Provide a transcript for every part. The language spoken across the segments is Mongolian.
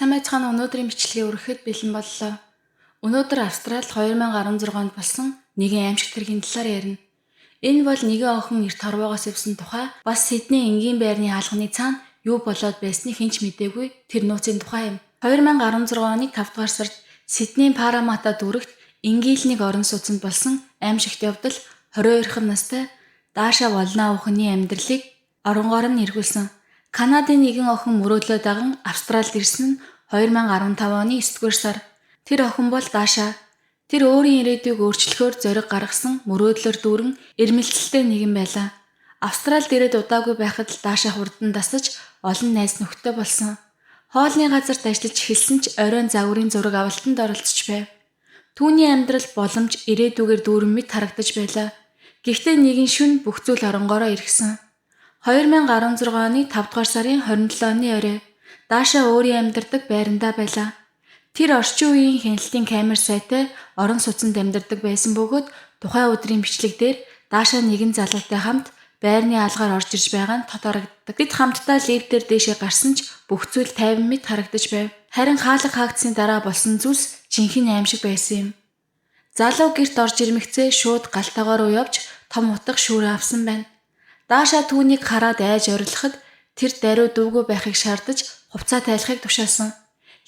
Самайцхан өнөөдрийн бичлэгээ өргөхөд бэлэн боллоо. Өнөөдөр Австралид 2016 онд болсон нэгэн аимшиг тэргийн талаар ярина. Энэ бол нэгэн охин эрт хорвоогоос ивсэн тухай, бас Сидней энгийн байрны хаалганы цаана юу болоод байсныг хэн ч мэдээгүй тэр нууцын тухай юм. 2016 оны 5 дугаар сард Сиднейн Парамата дүүрэгт энгийлнийг орон сууцнд болсон аимшигт явдал 22 настай Даша Волна охины амьдралыг оронгоор нь эргүүлсэн. Канадын нэгэн охин мөрөөдлөө даган Австралид ирсэн нь 2015 оны 9 дугаар сар. Тэр охин бол Даша. Тэр өөрийн ирээдүйг өөрчлөхөөр зориг гаргасан мөрөөдлөөр дүүрэн ирмэлцэлтэй нэгэн байлаа. Австралид ирээд удаагүй байхад л Даша хурдан дасаж олон найз нөхдөд болсон. Хоолны газарт ажиллаж эхэлсэн ч оройн загварын зураг авалтанд оролцож байв. Түүний амьдрал боломж ирээдүйгээр дүүрэн мэт харагдаж байлаа. Гэхдээ нэгэн шөнө бүх зүйл оронгороо иргсэн. 2016 оны 5 дугаар сарын 27-ны орой Даша өөрийн амьдардаг байрандаа байлаа. Тэр орчин үеийн хяналтын камер сайтай орон сууцнд амьдардаг байсан бөгөөд тухайн өдрийн бичлэг дээр Даша нэгэн залуутай хамт байрны алгаар орж ирж байгаа нь тод харагддаг. Бид хамтдаа лифтээр дээшээ гарсан ч бүх зүйл тайван мэт харагдаж байв. Харин хаалга хаагдсны дараа болсон зүйлс жинхэнэ аимшиг байсан юм. Залуу гэрт орж ирмэгцээ шууд галтайгаар руу явж том утга шүүрээ авсан байна. Даша түүнийг хараад айж орилоход тэр даруй дүүгүй байхыг шаардаж хувцас тайлахыг тушаасан.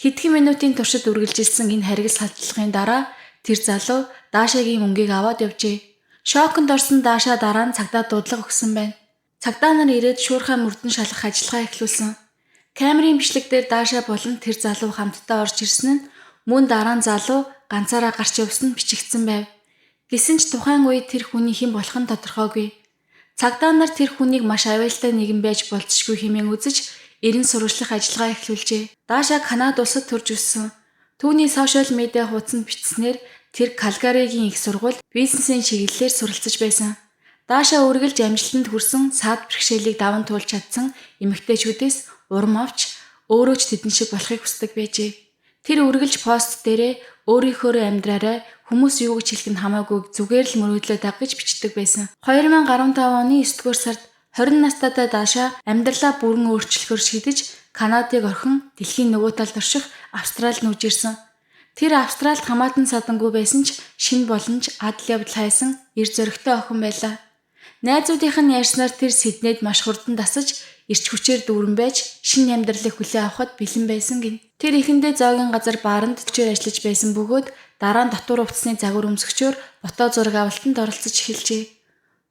Хэдхэн минутын туршид үргэлжилсэн энэ харгас халдлагын дараа тэр залуу Дашагийн мөнгийг аваад явжээ. Шоконд орсон Даша дараа нь цагдаа дуудлага өгсөн байна. Цагдаа нар ирээд шуурхай мөрдөн шалгах ажиллагаа эхлүүлсэн. Камерын бичлэг дээр Даша болон тэр залуу хамтдаа орж ирсэн нь мөн дараа нь залуу ганцаараа гарч явсан нь бичигдсэн байв. Гэсэн ч тухайн үед тэр хүний хэн болох нь тодорхойгүй. Цагдаа нар тэр хүнийг маш аюултай нэгэн байж болцсогүй хэмээн үзэж эрен сурвалжлах ажиллагаа эхлүүлжээ. Даша Канада улсад төрж өссөн. Түүний сошиал медиа хуудсанд бичснээр тэр Калгаригийн их сургуульд бизнесийн чиглэлээр суралцж байсан. Даша үргэлж амжилтанд хүрсэн саад бэрхшээлийг даван туулж чадсан эмэгтэйчүүдээс урам авч өөрөө ч тэдэн шиг болохыг хүсдэг байжээ. Тэр үргэлж пост дээрээ өөрийнхөө амьдраараа хүмүүс юу гэж хэлэх нь хамаагүй зүгээр л мөрөөдлөө дагаж бичдэг байсан. 2015 оны 9 дугаар сард 20 настайтай Даша амьдралаа бүрэн өөрчлөхөөр шийдэж Канадыг орхин дэлхийн нөгөө талд орших Австралид нүүж ирсэн. Тэр Австралид хамаатан садангүй байсан ч шинэ боломж адал явдал хайсан эр зоригтой охин байлаа. Найзуудынх нь ярьснаар тэр Сиднейд маш хурдан дасаж эрч хүчээр дүүрэн байж шинэ амьдралыг хүлээн авахд бэлэн байсан гин. Тэр ихэндээ зоогийн газар бааранд төчөөр ажиллаж байсан бөгөөд дараа нь дотор хувцсны загвар өмсгчөөр фото зураг авалтанд оролцож эхэлжээ.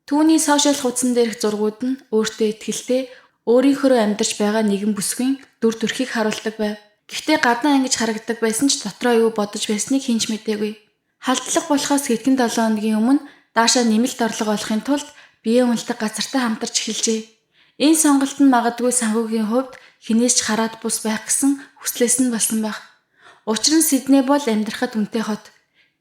Түүний сошиал хуудсан дээрх зургууд нь өөртөө итгэлтэй өөрийнхөө амьдарч байгаа нэгэн бүсгийн дүр төрхийг харуулдаг байв. Гэхдээ гаднаа ингэж харагддаг байсан ч дотроо юу бодож байсныг хэн ч мэдээгүй. Халдлага болохоос хэдхэн 7 хоногийн өмнө Даша нэмэлт орлого олохын тулд биеэ үнэлдэг газартай хамтарч эхэлжээ. Энэ сонголт нь магадгүй санхүүгийн хувьд хинээс ч хараад бус байх гэсэн хүслээс нь болсон байх. Учир нь Сидней бол амьдрахад үнэтэй хот.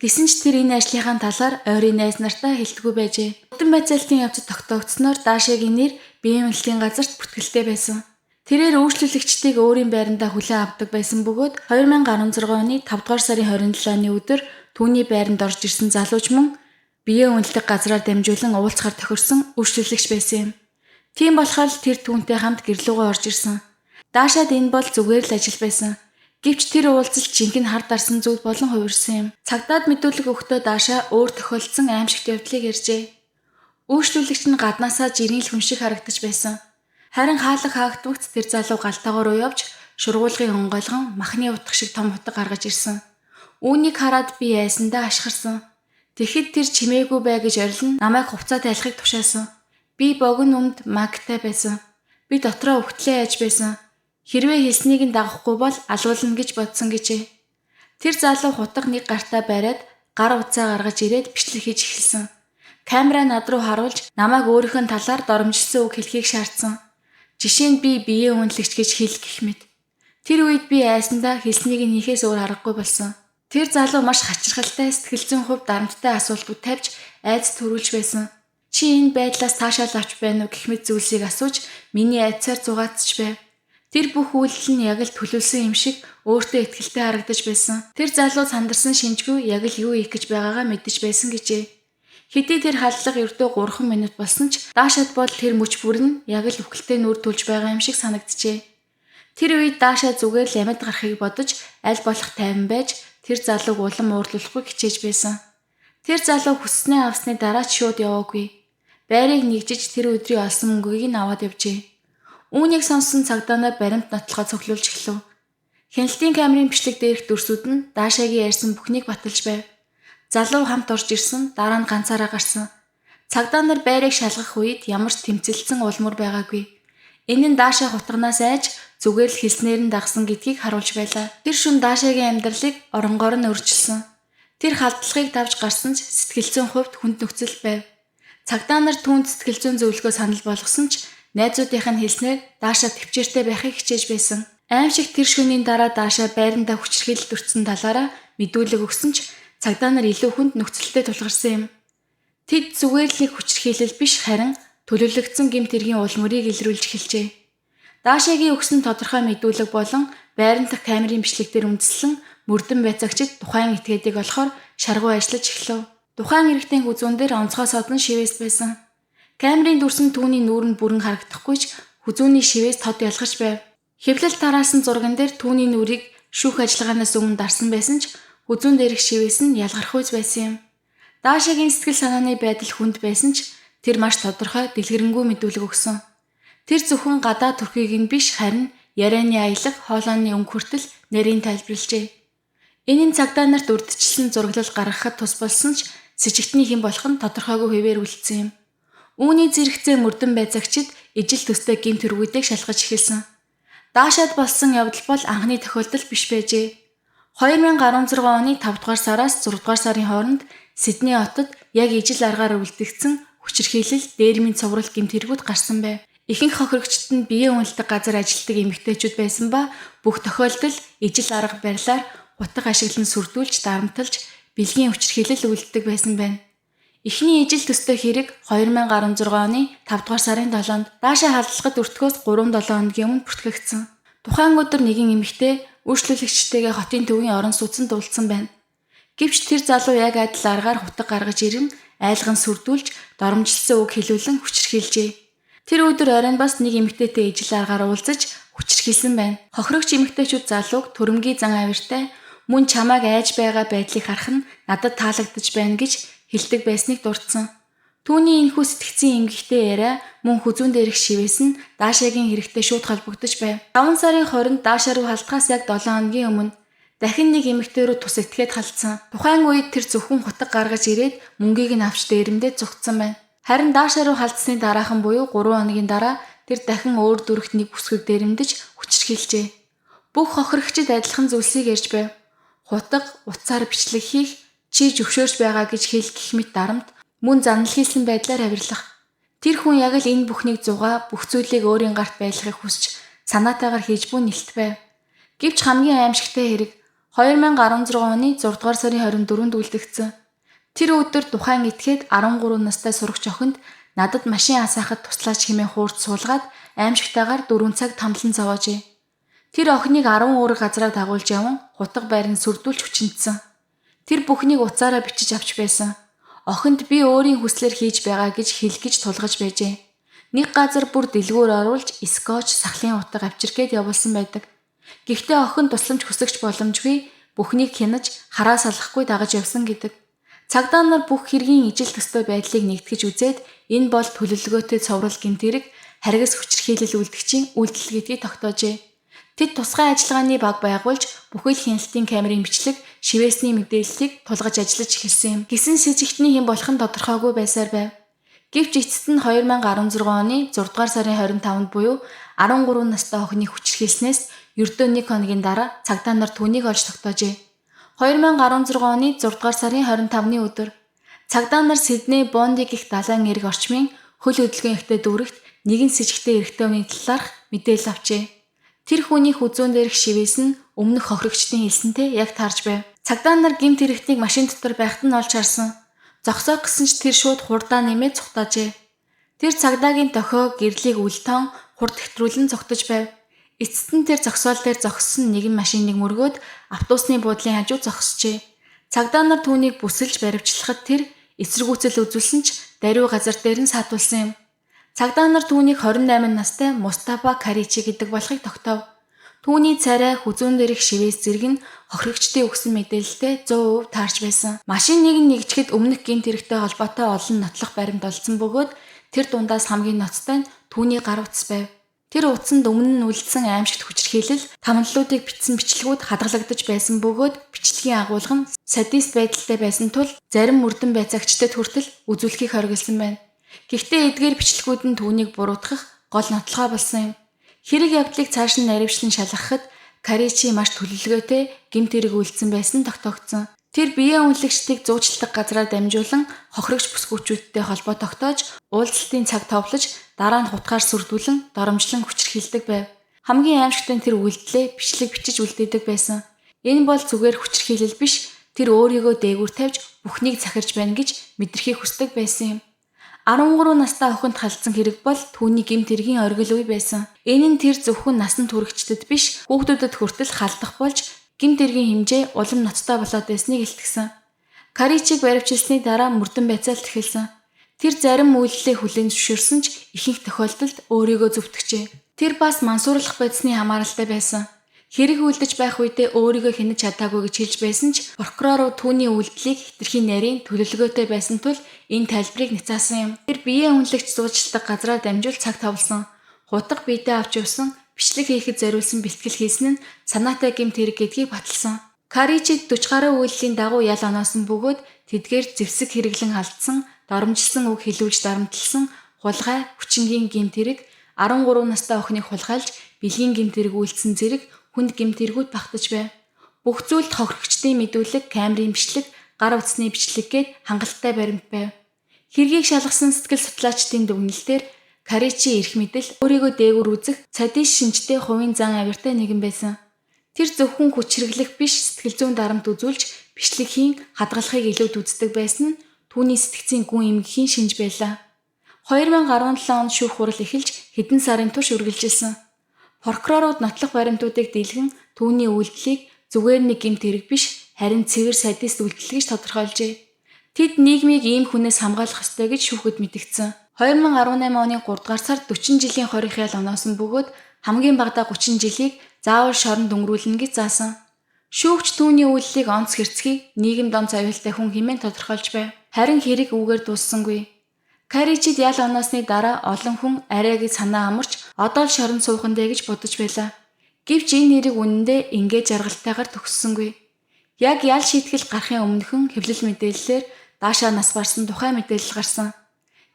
Гэсэн ч тэр энэ ажлынхаа талаар ойрын найз нартай хэлдэггүй байжээ. Өдөн байцаалтын явцад тогтоогдсноор Дашагийн нэр биеэ үнэлтийн газарт бүртгэлтэй байсан. Тэрээр үйлчлүүлэгчдийг өөрийн байрандаа хүлээн авдаг байсан бөгөөд 2016 оны 5 дугаар сарын 27-ны өдөр түүний байранд орж ирсэн залууч мөн биеэ үнэлдэг газраар дамжуулан уулзахаар тохирсон үйлчлүүлэгч байсан юм. Тийм болохоор тэр түүнтэй хамт гэрлүүгөө орж ирсэн. Дашад энэ бол зүгээр л ажил байсан. Гэвч тэр уулзалт жинхэнэ хар дарсан зүйл болон хувирсан юм. Цагдаад мэдүүлэг өгөхдөө Даша өөр тохиолдсон аимшигт явдлыг ярьжээ. Үйлчлүүлэгч нь гаднаасаа жирийн л хүн шиг харагдаж байсан. Харин хаалга хаагдвагт тэр залуу галтайгаар руу явж шургуулгын онгойлгон махны утга шиг том утга гаргаж ирсэн. Үүнийг хараад би айсандаа ашхарсан. Тэгэхэд тэр чимээгүй бай гэж орилн намайг хувцас тайлахыг тушаасан. Би богино өмд магтай байсан. Би дотроо өгтлээ яаж байсан. Хэрвээ хэлснийг нь дагахгүй бол алуулна гэж бодсон гэжээ. Тэр залуу хутга нэг гартаа бариад гар утсаа гаргаж ирээд бичлэг хийж эхэлсэн. Камера над руу харуулж намайг өөрийнхөө талаар доромжилсан үг хэлхийг шаардсан. Жишээ нь би биеэ үнэлэгч гэж хэл гэх мэт. Тэр үед би айсандаа хэлснийг нь хийхээс өөр аргагүй болсон. Тэр залуу маш хачирхалтай сэтгэл зүйн хувьд дарамттай асуултууд тавьж айц төрүүлж байсан. Чи энэ байдлаас таашаал авч байна уу гэх мэт зүйлсийг асууж миний айцаар зугаацч байв. Тэр бүх үйлдэл нь яг л төлөвлөсөн юм шиг өөртөө ихтэй харагдаж байсан. Тэр залуу сандарсан шинжгүй яг л юу хийх гэж байгаагаа мэдэж байсан гэжээ. Хэдий тэр халдлага ердөө 3 минут болсон ч Дашад бол тэр мөч бүр нь яг л үхэлтэй нүур түлж байгаа юм шиг санагджээ. Тэр үед даашаа зүгээр л амьд гарахыг бодож аль болох тайван байж тэр залууг улам уурлуулахгүй хичээж байсан. Тэр залуу хүсснээ авсны дараа ч шууд яваагүй. Байрыг нэгжиж тэр өдрийн олсон мөнгийг нь аваад явжээ. Үүнийг сонсон цагдаа нар баримт нотлохоо цуглуулж эхлэв. Хяналтын камерын бичлэг дээрх дүрсүүд нь даашаагийн ярьсан бүхнийг баталж байв. Залуу хамт орж ирсэн, дараа нь ганцаараа гарсан. Цагдаа нар байрыг шалгах үед ямар ч тэмцэлсэн улмөр байгаагүй. Энэ нь даашаа хутганаас айж зүгээр л хэлснээр нь дагсан гэдгийг харуулж байлаа. Тэр шөнө даашаагийн амьдралыг оронгоор нь өөрчилсөн. Тэр халдлагыг давж гарсан ч сэтгэл зүйн хувьд хүнд нөхцөл байв. Цагдаа нар түүнд сэтгэл зүйн зөвлөгөө санал болгосон ч найзуудынх нь хэлснээр даашаа төвчээртэй байхыг хичээж байсан. Аимшиг тэр шөнийн дараа даашаа байрандаа хүчирхийлэлд өртсөн талаараа мэдүүлэг өгсөн ч цагдаа нар илүү хүнд нөхцөлтэй тулгарсан юм. Тэд зүгээр л нэг хүчирхийлэл биш харин төлөвлөгдсөн гэмт хэргийн улмөрийг илрүүлж эхэлжээ. Даашаагийн өгсөн тодорхой мэдүүлэг болон байран дахь камерын бичлэг дээр үндэслэн мөрдөн байцаагчид тухайн этгээдийг олохоор шаргуу ажиллаж эхлэв. Тухайн эрэгтэй хүзүүн дээр онцгой содон шивээс байсан. Камерын дүрсэн түүний нүүрэнд бүрэн харагдахгүй ч хүзүүний шивээс тод ялгарч байв. Хэвлэл тараасан зурган дээр түүний нүрийг шүүх ажиллагаанаас өмнө дарсан байсан ч хүзүүн дээрх шивээс нь ялгарх үйс байсан юм. Даашаагийн сэтгэл санааны байдал хүнд байсан ч тэр маш тодорхой дэлгэрэнгүй мэдүүлэг өгсөн. Тэр зөвхөн гадаа төрхийг нь биш харин ярианы аялал, хоолойны өнгө хүртэл нарийн тайлбарлажээ. Энэ нь цагдаа нарт урьдчилсан зураглал гаргахад тус болсон ч сэжигтний хэн болох нь тодорхойгүй хэвээр үлдсэн юм. Үүний зэрэгцээ мөрдөн байцаагчид ижил төстэй гэмт хэргүүдийг шалгаж эхэлсэн. Даашаад болсон явдал бол анхны тохиолдол биш байжээ. 2016 оны 5 дугаар сараас 6 дугаар сарын хооронд Сидней хотод яг ижил аргаар үлдэгдсэн хүчирхийлэл, дээрмийн цуврал гэмт хэргүүд гарсан байв. Ихэнх хохирогчдод нь биеэ үнэлдэг газар ажилладаг эмэгтэйчүүд байсан ба бүх тохиолдол ижил арга барилаар утга ашиглан сүрдүүлж, дарамталж, бэлгийн хүчирхийлэл үлддэг байсан байна. Эхний ижил төстэй хэрэг 2016 оны 5 дугаар сарын 7-нд даашаа халдлагад өртгөөс 3-7 хоногийн өмнө бүртгэгдсэн. Тухайн өдөр нэгэн эмэгтэй үйлчлүүлэгчтэйгээ хотын төвийн орон сууцнд уулзсан байна. Гэвч тэр залуу яг адил аргаар хутга гаргаж ирэн айлган сүрдүүлж, доромжилсан үг хэлүүлэн хүчирхийлжээ. Тэр өдөр оройн бас нэг эмэгтэйтэй ижил аргаар уулзаж хүчирхийлсэн байна. Хохирогч эмэгтэйчүүд залууг төрөмгийн зан авиртай мөн чамааг айж байгаа байдлыг харах нь надад таалагдж байна гэж хэлдэг байсныг дурдсан. Түүний энэхүү сэтгцийн эмгэгтэй яриа мөн хүзүүн дээрх шивээс нь даашаагийн хэрэгтэй шууд холбогдож байв. 5 сарын 20-нд даашаа руу халтгаас яг 7 хоногийн өмнө дахин нэг эмэгтэй рүү тус этгээд халтсан. Тухайн үед тэр зөвхөн хутга гаргаж ирээд мөнгийг нь авч дээрэмдээ зүгтсэн байна. Харин даашаа руу халтсны дараахан буюу 3 хоногийн дараа тэр дахин өөр дүрхт нэг бүсгүйг дээрэмдэж хүчирхийлжээ. Бүх хохирогчид адилхан зүйлсийг ярьж байв. Хутга, утсаар бичлэг хийх, чи зөвшөөрч байгаа гэж хэл гэх мэт дарамт мөн занал хийсэн байдлаар авирлах. Тэр хүн яг л энэ бүхнийг зугаа бүх зүйлийг өөрийн гарт байлгахыг хүсч санаатаагаар хийж буй нэлт байв. Гэвч хамгийн аимшигтай хэрэг 2016 оны 6 дугаар сарын 24-нд үлдэгдсэн. Тэр өдөр тухайн этгээд 13 настай сурагч охинд надад машин асаахад туслаач хэмээн хуурд суулгаад аимшигтайгаар 4 цаг тамлан зовоожээ. Тэр охиныг 10 өөр газараа дагуулж яван хутга байранд сүрдүүлж хүчинтсэн. Тэр бүхнийг уцаараа бичиж авч байсан. Охинд би өөрийн хүслээр хийж байгаа гэж хэлгэж тулгаж байжээ. Нэг газар бүр дэлгүүр оруулж скотч сахлын утга авчиргээд явуулсан байдаг. Гэхдээ охин тусламж хүсэгч боломжгүй бүхнийг хянаж хараа салахгүй дагаж явсан гэдэг. Цагдаа нар бүх хэргийн ижил төстэй байдлыг нэгтгэж үзээд энэ бол төлөвлөгөөтэй цоврал гэмт хэрэг харгас хүчирхийлэл үйлдэгчийн үйлдэл гэдгийг тогтоожээ. Тэд тусгай ажиллагааны баг байгуулж бүхэл хяналтын камерын бичлэг, шивээсний мэдээллийг тулгаж ажиллаж эхэлсэн юм. Гисэн сэжигтний хэн болох нь тодорхойгүй байсаар байв. Гэвч эцэст нь 2016 оны 6 дугаар сарын 25-нд буюу 13 настай охиныг хүчирхийлснээс ердөө 1 хоногийн дараа цагдаа нар түүнийг олж тогтоожээ. 2016 оны 6 дугаар сарын 25-ны өдөр цагдаа нар Сидней Бонди гэх далайн эрг орчмын хөл хөдөлгөөн ихтэй дүүрэгт нэгэн сэжигтэй эрэгтэй хүний талаарх мэдээлэл авчээ. Тэр хүний хүзүүн дээрх шивээс нь өмнөх хохирогчдын хэлсэнтэй яг таарж байв. Цагдаа нар гэмт хэрэгтнийг машин дотор байхад нь олж харсан. Зогсоох гэсэн ч тэр шууд хурдаа нэмээд цухтаажээ. Тэр цагдаагийн дохио гэрлийг үлтон хурд хэвтрүүлэн цогтож байв. Эцэст нь тэр зогсоол дээр зогссон нэгэн машиныг мөргөөд автобусны буудлын хажуу зогсжээ. Цагдаа нар түүнийг бүсэлж баривчлахад тэр эсэргүүцэл үзүүлсэн ч даруй газар дээр нь саатуулсан юм. Цагдаа нар түүнийг 28 настай Мустафа Каричи гэдэг болохыг тогтоов. Түүний царай хүзүүн дээрх шивээс зэрэг нь хохирогчдын өгсөн мэдээлэлтэй 100% таарч байсан. Машин нэгжихэд өмнөх гэмт хэрэгтэй холбоотой олон нотлох баримт олдсон бөгөөд тэр дундаас хамгийн ноцтой нь түүний гар утас байв. Тэр утсанд өмнө нь үлдсэн аимшигт хүчирхийлэл, тамналуудыг бичсэн бичлэгүүд хадгалагдаж байсан бөгөөд бичлэгийн агуулга нь садист байдалтай байсан тул зарим мөрдөн байцаагчдад хүртэл үзүүлэхийг хориглосон байна. Гэхдээ эдгээр бичлэгүүд нь түүнийг буруутгах гол нотлохоо болсон юм. Хэрэг явдлыг цааш нь наривчлан шалгахад Каричи маш төлөвлөгөөтэй гэмт хэрэг үйлдсэн байсан тогтоогдсон. Тэр биеийн үнэлэгчдийг зуучилдаг газраар дамжуулан хохирогч бүсгүүчүүдтэй холбоо тогтоож, уулзалтын цаг товлож, дараа нь хутгаар сүрдүүлэн, доромжлон хүчирхийлдэг байв. Хамгийн аимшигтай нь тэр үйлдэлээ бичлэг бичиж үлдээдэг байсан. Энэ бол зүгээр хүчирхийлэл биш, тэр өөрийгөө дээгүүр тавьж бүхнийг захирж байна гэж мэдрэхийг хүсдэг байсан юм. 13 настай охинд халдсан хэрэг бол түүний гэмт хэргийн оргил үе байсан. Энэ нь тэр зөвхөн насанд хүрэгчдэд биш, хүүхдүүдэд хүртэл халдах болж гэмт хэргийн хэмжээ улам ноцтой болоод байсныг илтгэсэн. Каричиг баривчилсны дараа мөрдөн байцаалт эхэлсэн. Тэр зарим үйлдэлээ хүлээн зөвшөөрсөн ч ихэнх тохиолдолд өөрийгөө зөвтгчээ. Тэр бас мансуурлах байцны хамааралтай байсан. Хэрэг үлдэж байх үедээ өөрийгөө хянаж чадаагүй гэж хэлж байсан ч прокурор түүний үйлдэлийг хэтэрхий нарийн төлөвлөгөөтэй байсан тул энэ тайлбарыг няцаасан юм. Тэр биеийн үнэлэгч зуучилдаг газраар дамжуул цаг товлсон. Хутга биедээ авч явсан, бичлэг хийхэд зориулсан бэлтгэл хийсэн нь санаатай гэмт хэрэг гэдгийг баталсан. Каричид 40 гаруй үйлдлийн дагуу ял оноосон бөгөөд тэдгээр зэвсэг хэрэглэн алдсан, доромжилсан үг хэлүүлж дарамтлсан, хулгай, хүчингийн гэмт хэрэг, 13 настай охиныг хулгайлж, бэлгийн гэмт хэрэг үйлдсэн зэрэг хүнд гэмт хэрэгүүд багтаж байв. Бүх зүйлд хохирогчдын мэдүүлэг, камерын бичлэг, гар утасны бичлэг гээд хангалттай баримт байв. Хэргийг шалгасан сэтгэл судлаачдын дүгнэлтээр Каричи эрх мэдэл, өөрийгөө дээгүүр үзэх, цадис шинжтэй хувийн зан авиртай нэгэн байсан. Тэр зөвхөн хүч хэрэглэх биш, сэтгэл зүйн дарамт үзүүлж, бичлэгийн хадгалахыг илүүд үздэг байсан нь түүний сэтгцийн гүн эмгэхийн шинж байлаа. 2017 онд шүүх хурал эхэлж хэдэн сарын турш үргэлжилсэн. Прокурорууд нотлох баримтуудыг дийлгэн түүний үйлдэлийг зүгээр нэг гэмт хэрэг биш, харин цэвэр садист үйлдэл гэж тодорхойлжээ. Тэд нийгмийг ийм хүнээс хамгаалах ёстой гэж шүүхэд мэдэгдсэн. 2018 оны 3 дугаар сард 40 жилийн хорих ял оноосон бөгөөд хамгийн багадаа 30 жилийг заавал шоронд өнгөрүүлнэ гэж заасан. Шүүгч түүний үйлдэлийг онц хэрцгий нийгэмд онц аюултай хүн хэмээн тодорхойлж байв. Харин хэрэг үүгээр дууссангүй. Каричид ял оноосны дараа олон хүн арай гэж санаа амарч одоо л шоронд суухандэ гэж бодож байлаа. Гэвч энэ нэрийг үнэндээ ингээд жаргалтайгаар төгссөнгүй. Яг ял шийтгэл гарахын өмнөхөн хэвлэл мэдээллээр Даашаа нас барсан тухай мэдээлэл гарсан.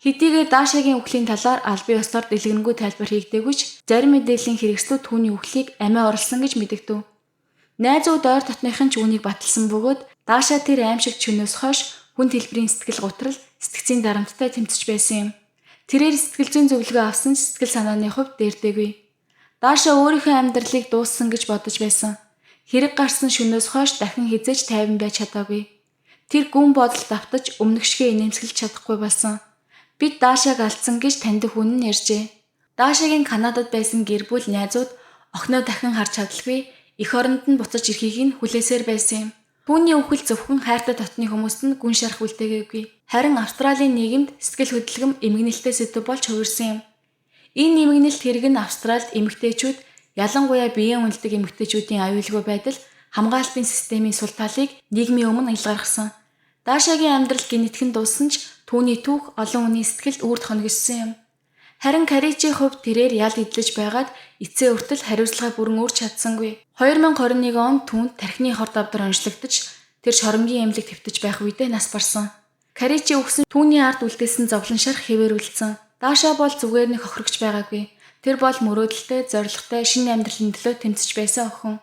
Хэдийгээр Даашагийн үхлийн талаар албан ёсоор дэлгэрэнгүй тайлбар хийгдээгүй ч зарим мэдээллийн хэрэгслүүд түүний үхлийг амиа орлсон гэж мэдэгдэв. Найзууд ойр дотныхан ч үүнийг баталсан бөгөөд Даашаа тэр аимшигт чөнөөс хойш хүн хэлбэрийн сэтгэл готрол, сэтгцийн дарамттай тэмцэж байсан юм. Тэрээр сэтгэл зүйн зөвлөгөө авсан ч сэтгэл санааны хувьд дээрдэггүй. Даашаа өөрийнхөө амьдралыг дууссан гэж бодож байсан. Хэрэг гарсан шөнөөс хойш дахин хизээж тайван байж чадаагүй. Тэр гүн бодолд автаж өмнөгшгөө инээмсэглэж чадахгүй болсон. Бид Даашааг алдсан гэж таньдаг хүн нь ярьжээ. Даашагийн Канадад байсан гэр бүл найзууд охиноо дахин харж чадалгүй, эх оронд нь буцаж ирэхийг нь хүлээсээр байсан юм. Түүний үхэл зөвхөн хайртай дотны хүмүүст нь гүн шарах үлдээгээгүй. Харин Австралийн нийгэмд сэтгэл хөдлөм эмгэнэлтэй сэдв болж хувирсан юм. Энэ эмгэнэлт хэрэг нь Австральд эмэгтэйчүүд, ялангуяа биеийн үнэлдэг эмэгтэйчүүдийн аюулгүй байдал, хамгаалтын системийн сул талыг нийгмийн өмнө илгаргасан. Даашагийн амьдрал гинэтхэн дууссан ч түүний түүх олон хүний сэтгэлд үрд хоногссон юм. Харин Каричийн хувьд тэрээр ял идэлж байгаад эцээ өртөл хариуцлага бүрэн өөрч чадсангүй. 2021 онд түүнд тархины хорд авдар онцлогдож тэр шоронгийн эмнэлэг твтэж байх үедээ нас барсан. Каричи өгсөн түүний ард үлдээсэн зовлон шарх хэвээр үлдсэн. Даашаа бол зүгээр нэг хохирогч байгаагүй. Тэр бол мөрөөдөлтэй, зоригтой, шинэ амьдралын төлөө тэмцэж байсан охин.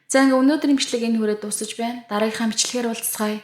За ингээ өнөөдрийн бичлэг энэ хүрээд дуусаж байна. Дараагийнхаа бичлэгээр уулзцгаая.